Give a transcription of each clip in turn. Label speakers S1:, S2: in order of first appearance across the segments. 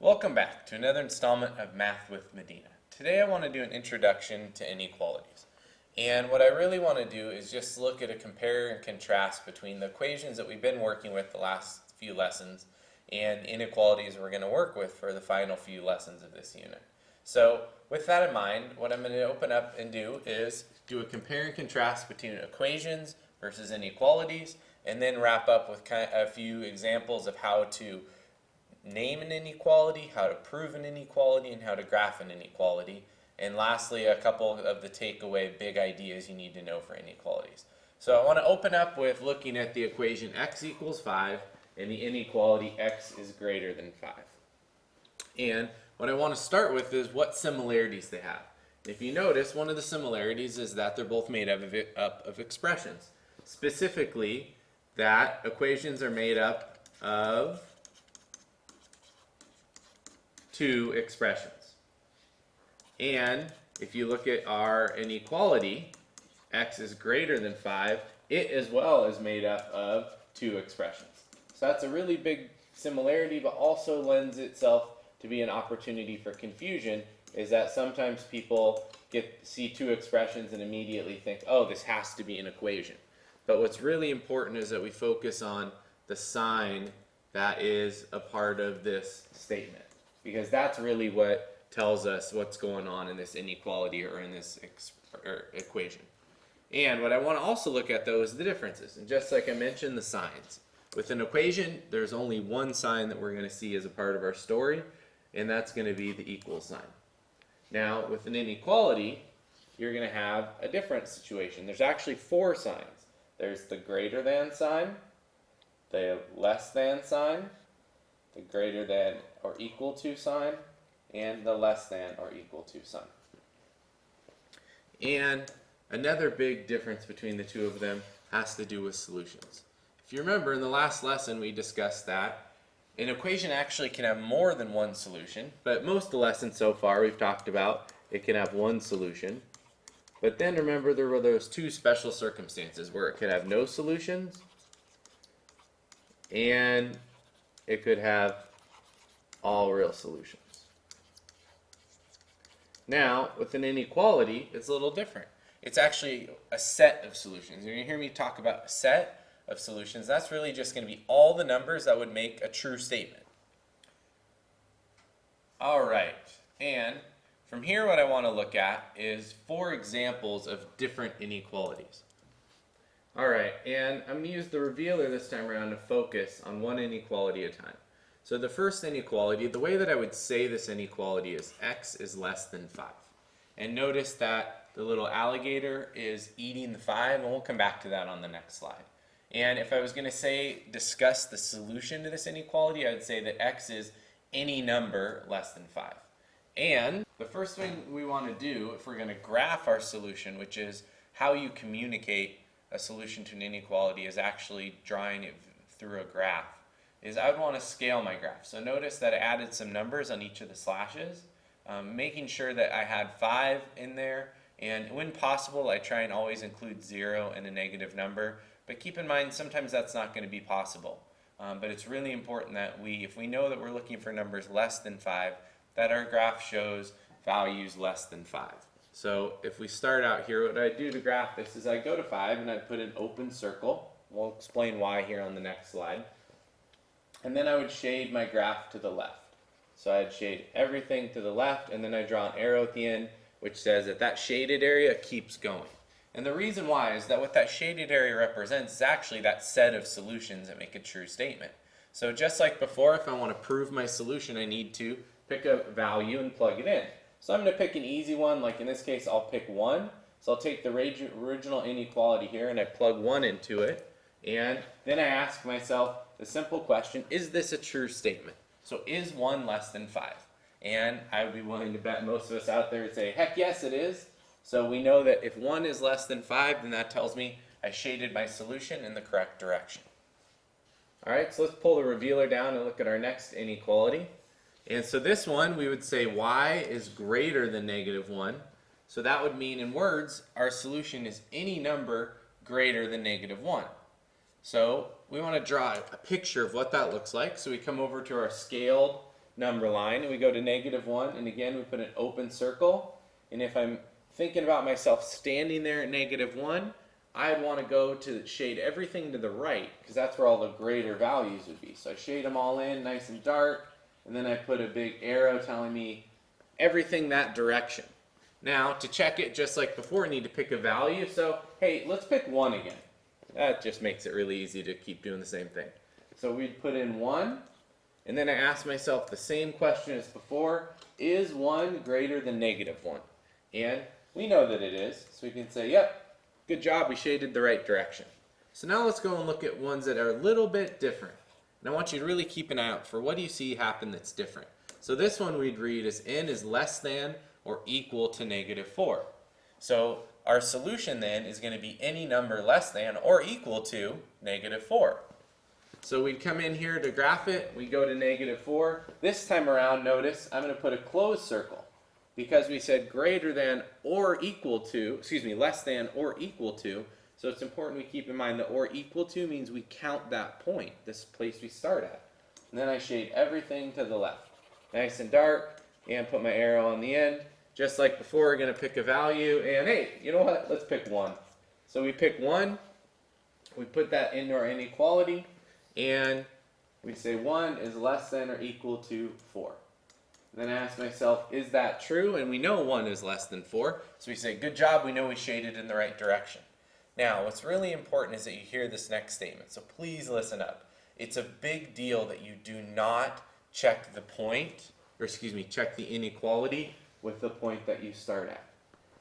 S1: Welcome back to another installment of Math with Medina. Today I want to do an introduction to inequalities. And what I really want to do is just look at a compare and contrast between the equations that we've been working with the last few lessons and inequalities we're going to work with for the final few lessons of this unit. So with that in mind, what I'm going to open up and do is do a compare and contrast between equations versus inequalities, and then wrap up with a few examples of how to name an inequality, how to prove an inequality, and how to graph an inequality. And lastly, a couple of the takeaway big ideas you need to know for inequalities. So I want to open up with looking at the equation x equals 5 and the inequality x is greater than 5. And what I want to start with is what similarities they have. If you notice, one of the similarities is that they're both made up of expressions. Specifically, that equations are made up of two expressions. And if you look at our inequality, x is greater than 5, it as well is made up of two expressions. So that's a really big similarity, but also lends itself to be an opportunity for confusion, is that sometimes people see two expressions and immediately think, oh, this has to be an equation. But what's really important is that we focus on the sign that is a part of this statement, because that's really what tells us what's going on in this inequality or in this equation. And what I want to also look at, though, is the differences. And just like I mentioned, the signs. With an equation, there's only one sign that we're going to see as a part of our story, and that's going to be the equal sign. Now, with an inequality, you're going to have a different situation. There's actually four signs. There's the greater than sign, the less than sign, the greater than or equal to sign, and the less than or equal to sign. And another big difference between the two of them has to do with solutions. If you remember, in the last lesson we discussed that an equation actually can have more than one solution, but most of the lessons so far we've talked about it can have one solution. But then remember, there were those two special circumstances where it could have no solutions and it could have all real solutions. Now, with an inequality, it's a little different. It's actually a set of solutions. You're going to hear me talk about a set of solutions. That's really just going to be all the numbers that would make a true statement. All right, and from here what I want to look at is 4 examples of different inequalities. All right, and I'm going to use the revealer this time around to focus on one inequality at a time. So the first inequality, the way that I would say this inequality is x is less than 5. And notice that the little alligator is eating the 5, and we'll come back to that on the next slide. And if I was going to discuss the solution to this inequality, I would say that x is any number less than 5. And the first thing we want to do, if we're going to graph our solution, which is how you communicate a solution to an inequality, is actually drawing it through a graph, is I would want to scale my graph. So notice that I added some numbers on each of the slashes, making sure that I had 5 in there, and when possible I try and always include 0 and a negative number, but keep in mind sometimes that's not going to be possible. But it's really important that if we know that we're looking for numbers less than 5, that our graph shows values less than 5. So if we start out here, what I do to graph this is I go to 5 and I put an open circle. We'll explain why here on the next slide. And then I would shade my graph to the left. So I'd shade everything to the left, and then I draw an arrow at the end which says that shaded area keeps going. And the reason why is that what that shaded area represents is actually that set of solutions that make a true statement. So just like before, if I want to prove my solution, I need to pick a value and plug it in. So I'm going to pick an easy one, like in this case I'll pick 1. So I'll take the original inequality here and I plug 1 into it, and then I ask myself the simple question, is this a true statement? So is 1 less than 5? And I would be willing to bet most of us out there would say, heck yes it is. So we know that if 1 is less than 5, then that tells me I shaded my solution in the correct direction. Alright, so let's pull the revealer down and look at our next inequality. And so this one, we would say y is greater than negative 1. So that would mean, in words, our solution is any number greater than negative 1. So we want to draw a picture of what that looks like. So we come over to our scaled number line, and we go to -1, and again we put an open circle. And if I'm thinking about myself standing there at -1, I'd want to go to shade everything to the right, because that's where all the greater values would be. So I shade them all in nice and dark, and then I put a big arrow telling me everything that direction. Now, to check it just like before, I need to pick a value. So, hey, let's pick 1 again. That just makes it really easy to keep doing the same thing. So we'd put in 1, and then I ask myself the same question as before, is 1 greater than -1? And we know that it is, so we can say, yep, good job, we shaded the right direction. So now let's go and look at ones that are a little bit different. And I want you to really keep an eye out for what do you see happen that's different. So this one we'd read as n is less than or equal to -4. So our solution then is going to be any number less than or equal to -4. So we'd come in here to graph it, we go to -4. This time around, notice, I'm going to put a closed circle because we said greater than or equal to, less than or equal to. So it's important we keep in mind that or equal to means we count that point, this place we start at. And then I shade everything to the left. Nice and dark, and put my arrow on the end. Just like before, we're going to pick a value, and hey, you know what? Let's pick 1. So we pick 1, we put that into our inequality, and we say 1 is less than or equal to 4. And then I ask myself, is that true? And we know 1 is less than 4, so we say, good job, we know we shaded in the right direction. Now, what's really important is that you hear this next statement, so please listen up. It's a big deal that you do not check the point, check the inequality with the point that you start at.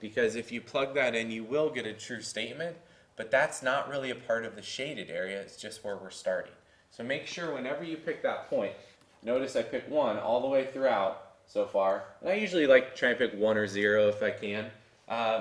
S1: Because if you plug that in, you will get a true statement, but that's not really a part of the shaded area, it's just where we're starting. So make sure whenever you pick that point, notice I pick 1 all the way throughout so far, and I usually like to try and pick 1 or 0 if I can.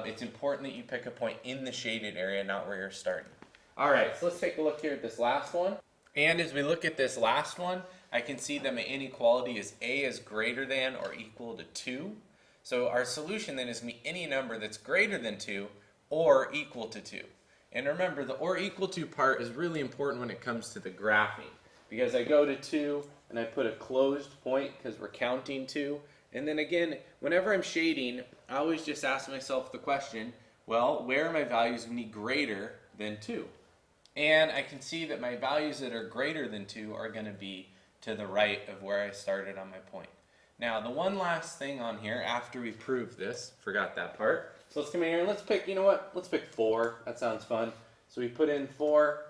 S1: It's important that you pick a point in the shaded area, not where you're starting. Alright, so let's take a look here at this last one. And as we look at this last one, I can see that my inequality is a is greater than or equal to 2. So our solution then is going to be any number that's greater than 2 or equal to 2. And remember, the or equal to part is really important when it comes to the graphing. Because I go to 2 and I put a closed point because we're counting 2. And then again, whenever I'm shading, I always just ask myself the question, well, where are my values going to be greater than 2? And I can see that my values that are greater than 2 are going to be to the right of where I started on my point. Now, the one last thing on here, after we prove this, forgot that part. So let's come in here and let's pick, you know what? Let's pick 4. That sounds fun. So we put in 4,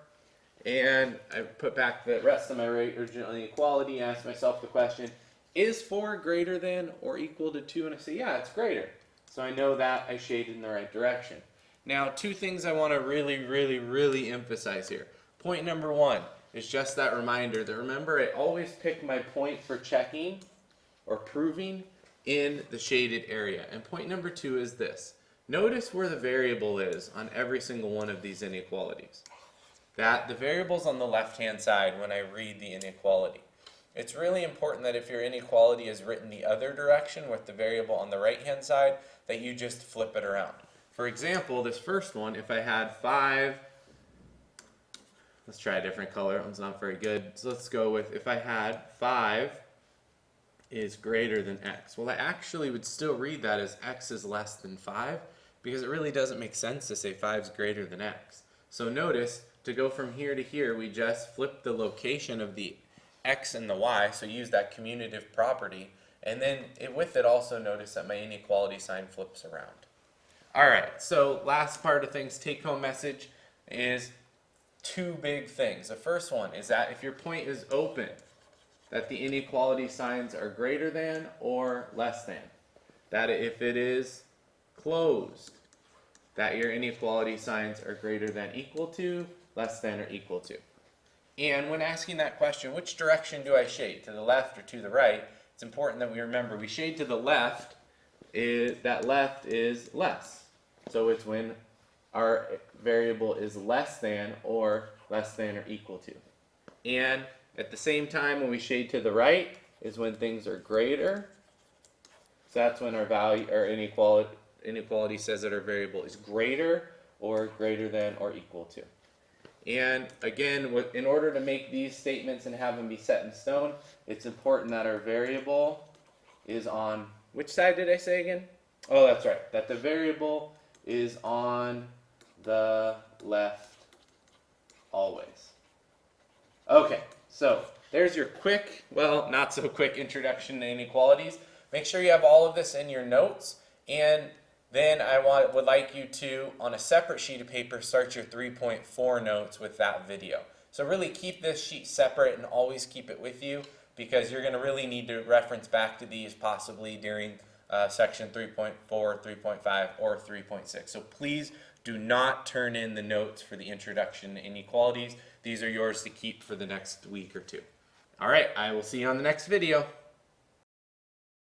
S1: and I put back the rest of my original inequality, ask myself the question, is 4 greater than or equal to 2? And I say, yeah, it's greater. So I know that I shaded in the right direction. Now, 2 things I want to really emphasize here. Point number 1 is just that reminder that remember, I always pick my point for checking or proving in the shaded area. And point number 2 is this. Notice where the variable is on every single one of these inequalities. That the variable's on the left-hand side when I read the inequality. It's really important that if your inequality is written the other direction with the variable on the right-hand side, that you just flip it around. For example, this first one, if I had 5, let's try a different color, that one's not very good. So let's go with, if I had 5 is greater than x. Well, I actually would still read that as x is less than 5, because it really doesn't make sense to say 5 is greater than x. So notice, to go from here to here, we just flip the location of the x and the y, so use that commutative property, and then with it also notice that my inequality sign flips around. Alright, so last part of things, take-home message is 2 big things. The first one is that if your point is open, that the inequality signs are greater than or less than. That if it is closed, that your inequality signs are greater than, equal to, less than, or equal to. And when asking that question, which direction do I shade, to the left or to the right, it's important that we remember we shade to the left, that left is less. So it's when our variable is less than or equal to. And at the same time, when we shade to the right is when things are greater. So that's when our inequality says that our variable is greater or greater than or equal to. And again, in order to make these statements and have them be set in stone, it's important that our variable is on, which side did I say again? Oh, that's right, that the variable is on the left always. Okay, so there's your quick, well, not so quick introduction to inequalities. Make sure you have all of this in your notes, and then I would like you to, on a separate sheet of paper, start your 3.4 notes with that video. So really keep this sheet separate and always keep it with you, because you're going to really need to reference back to these possibly during section 3.4, 3.5, or 3.6. So please do not turn in the notes for the introduction to inequalities. These are yours to keep for the next week or two. All right, I will see you on the next video.